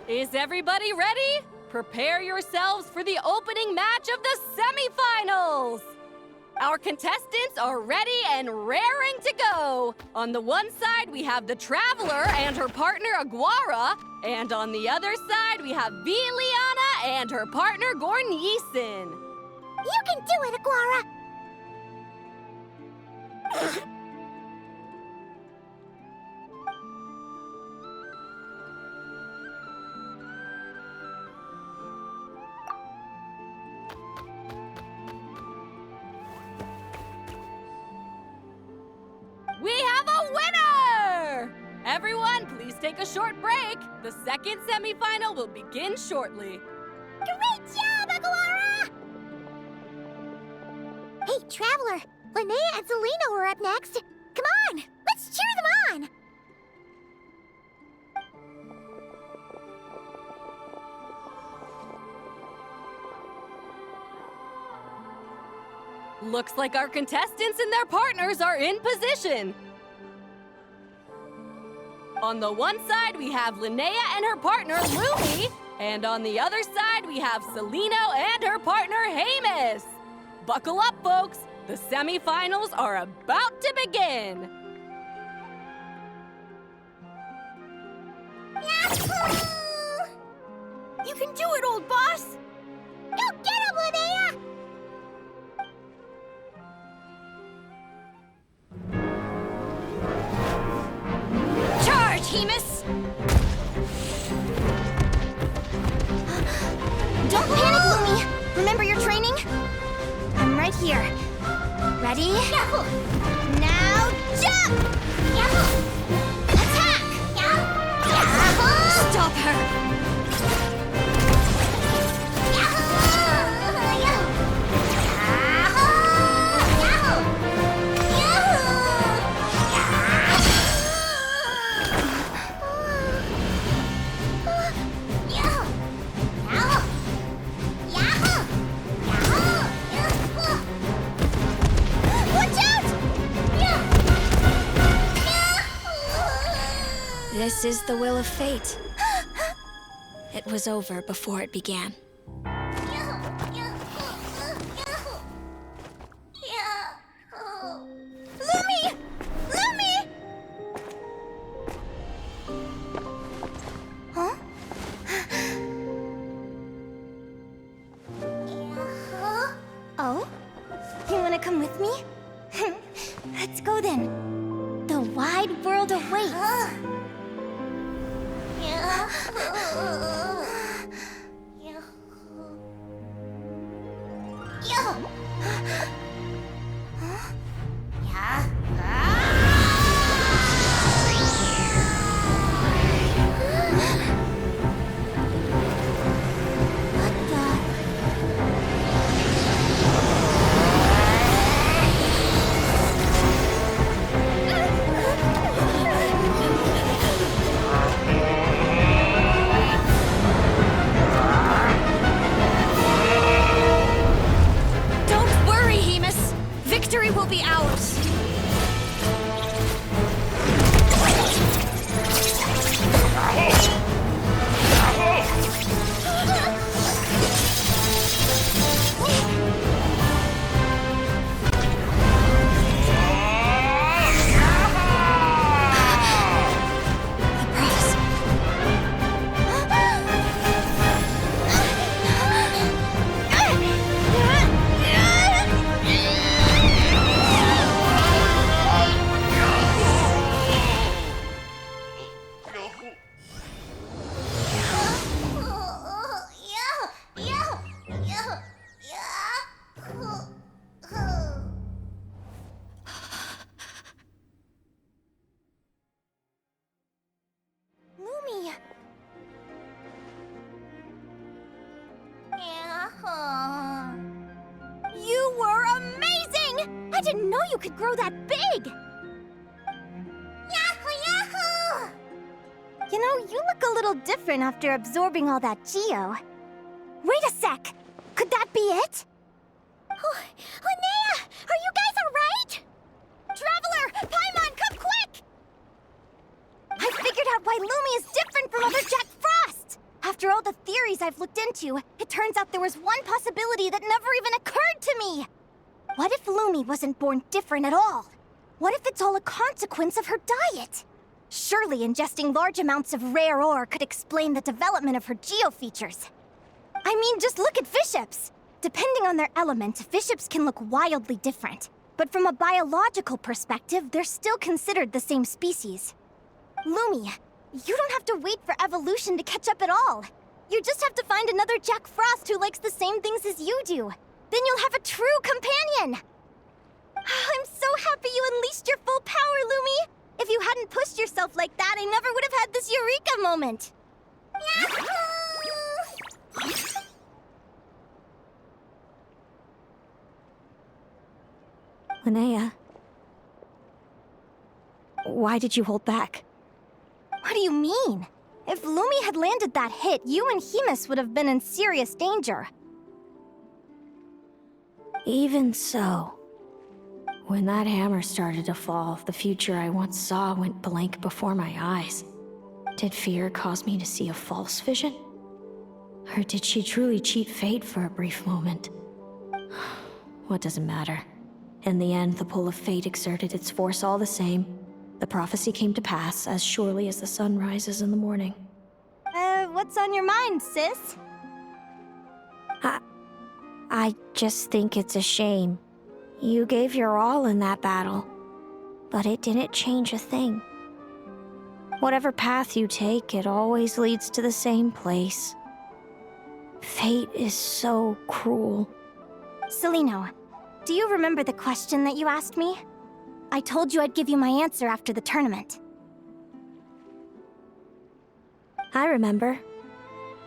Is everybody ready? Prepare yourselves for the opening match of the semifinals! Our contestants are ready and raring to go! On the one side, we have the Traveler and her partner Aguara, and on the other side, we have Viliana and her partner Gornyisen. You can do it, Aguara! We have a winner! Everyone, please take a short break. The second semifinal will begin shortly. Great job, Aguara! Hey, Traveler, Linnea and Selena are up next. Come on, let's cheer them on! Looks like our contestants and their partners are in position. On the one side, we have Linnea and her partner, Lumi. And on the other side, we have Celino and her partner, Hamus. Buckle up, folks. The semifinals are about to begin. Yahoo! You can do it, old boss! Go get him, Linnea! Charge, Hamus! Don't panic, Lumi! Remember your training? I'm right here. Ready? Yahoo! Now jump! Yahoo! Attack! Yahoo! Stop her! Yahoo! Yahoo! Yahoo! This is the will of fate. It was over before it began. Lumi! Lumi! Huh? Oh? You wanna come with me? Let's go then. The wide world awaits. Victory will be ours! Lumi! You were amazing! I didn't know you could grow that big! Yahoo! Yahoo! You know, you look a little different after absorbing all that Geo. Wait a sec! Could that be it? Oh, Linnea! Are you guys alright? Traveler! Paimon, come quick! I figured out why Lumi is different from other Jack Frost! After all the theories I've looked into, it turns out there was one possibility that never even occurred to me! What if Lumi wasn't born different at all? What if it's all a consequence of her diet? Surely ingesting large amounts of rare ore could explain the development of her geofeatures. I mean, just look at fiships! Depending on their element, fiships can look wildly different. But from a biological perspective, they're still considered the same species. Lumi, you don't have to wait for evolution to catch up at all. You just have to find another Jack Frost who likes the same things as you do. Then you'll have a true companion! I'm so happy you unleashed your full power, Lumi! If you hadn't pushed yourself like that, I never would have had this eureka moment! Yahoo! Linnea, why did you hold back? What do you mean? If Lumi had landed that hit, you and Hemus would have been in serious danger. Even so, when that hammer started to fall, the future I once saw went blank before my eyes. Did fear cause me to see a false vision? Or did she truly cheat fate for a brief moment? What does it matter? In the end, the pull of fate exerted its force all the same. The prophecy came to pass as surely as the sun rises in the morning. What's on your mind, sis? I just think it's a shame. You gave your all in that battle, but it didn't change a thing. Whatever path you take, it always leads to the same place. Fate is so cruel. Celino, do you remember the question that you asked me? I told you I'd give you my answer after the tournament. I remember.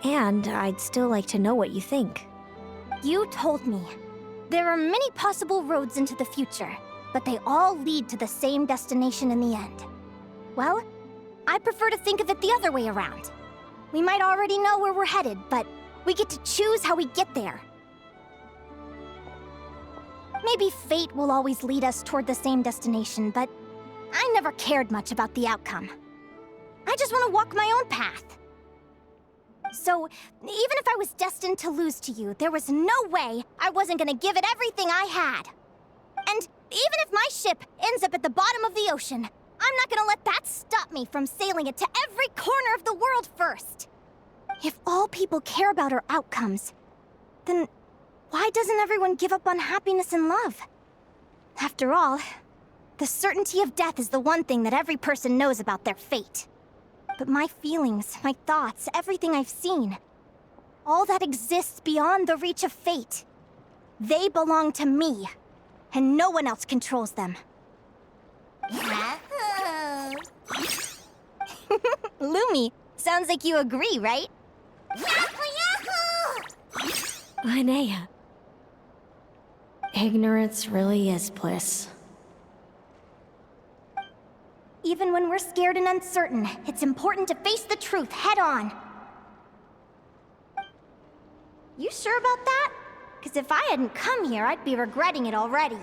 And I'd still like to know what you think. You told me. There are many possible roads into the future, but they all lead to the same destination in the end. Well, I prefer to think of it the other way around. We might already know where we're headed, but we get to choose how we get there. Maybe fate will always lead us toward the same destination, but I never cared much about the outcome. I just want to walk my own path. So, even if I was destined to lose to you, there was no way I wasn't gonna give it everything I had. And even if my ship ends up at the bottom of the ocean, I'm not gonna let that stop me from sailing it to every corner of the world first. If all people care about are outcomes, then why doesn't everyone give up on happiness and love? After all, the certainty of death is the one thing that every person knows about their fate. But my feelings, my thoughts, everything I've seen, all that exists beyond the reach of fate. They belong to me, and no one else controls them. Lumi, sounds like you agree, right? Linnea. Ignorance really is bliss. Even when we're scared and uncertain, it's important to face the truth head on. You sure about that? Because if I hadn't come here, I'd be regretting it already.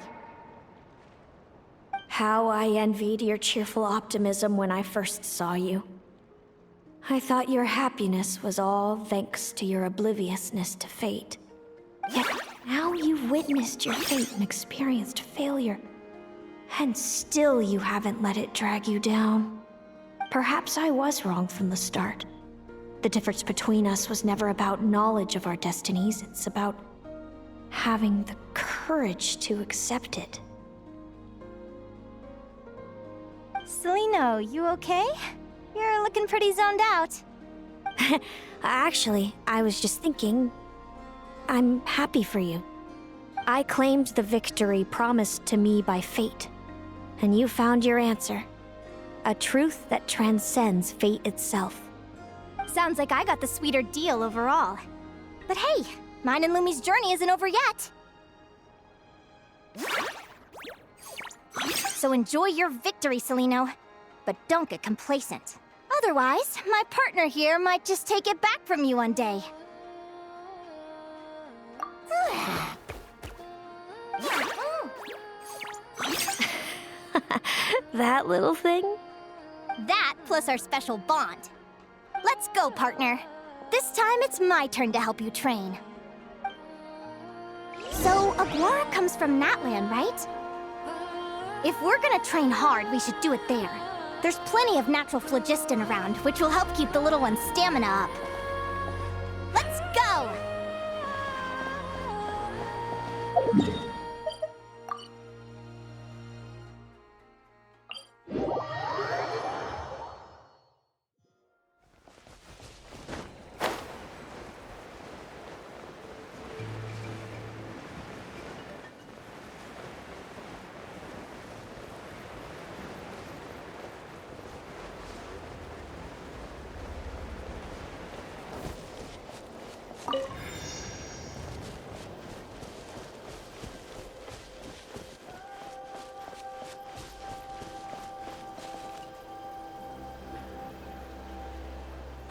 How I envied your cheerful optimism when I first saw you. I thought your happiness was all thanks to your obliviousness to fate. Yet now you've witnessed your fate and experienced failure. And still you haven't let it drag you down. Perhaps I was wrong from the start. The difference between us was never about knowledge of our destinies, it's about having the courage to accept it. Celino, you okay? You're looking pretty zoned out. Actually, I was just thinking, I'm happy for you. I claimed the victory promised to me by fate. And you found your answer. A truth that transcends fate itself. Sounds like I got the sweeter deal overall. But hey, mine and Lumi's journey isn't over yet. So enjoy your victory, Celino. But don't get complacent. Otherwise, my partner here might just take it back from you one day. That little thing? That plus our special bond. Let's go, partner. This time it's my turn to help you train. So, Aguara comes from Natland, right? If we're gonna train hard, we should do it there. There's plenty of natural phlogiston around, which will help keep the little one's stamina up. Let's go!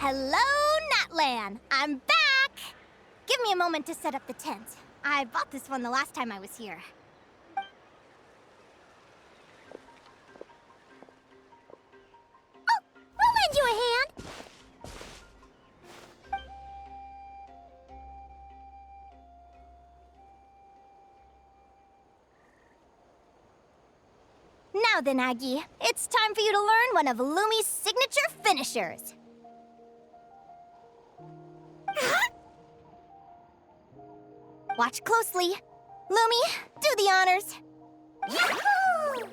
Hello, Natlan! I'm back! Give me a moment to set up the tent. I bought this one the last time I was here. Oh, I'll lend you a hand! Now then, Aggie, it's time for you to learn one of Lumi's signature finishers. Watch closely. Lumi, do the honors. Yahoo!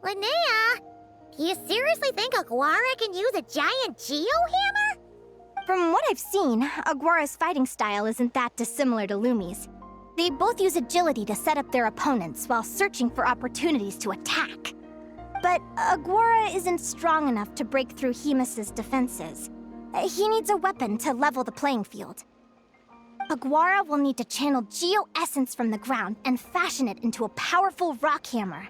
Linnea, do you seriously think Aguara can use a giant geo-hammer? From what I've seen, Aguara's fighting style isn't that dissimilar to Lumi's. They both use agility to set up their opponents while searching for opportunities to attack. But Aguara isn't strong enough to break through Hemus's defenses. He needs a weapon to level the playing field. Aguara will need to channel geo-essence from the ground and fashion it into a powerful rock hammer.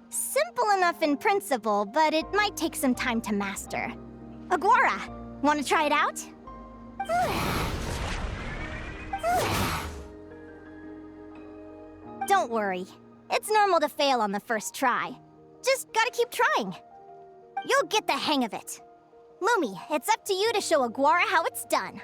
Simple enough in principle, but it might take some time to master. Aguara, want to try it out? Don't worry. It's normal to fail on the first try. Just gotta keep trying. You'll get the hang of it. Lumi, it's up to you to show Aguara how it's done.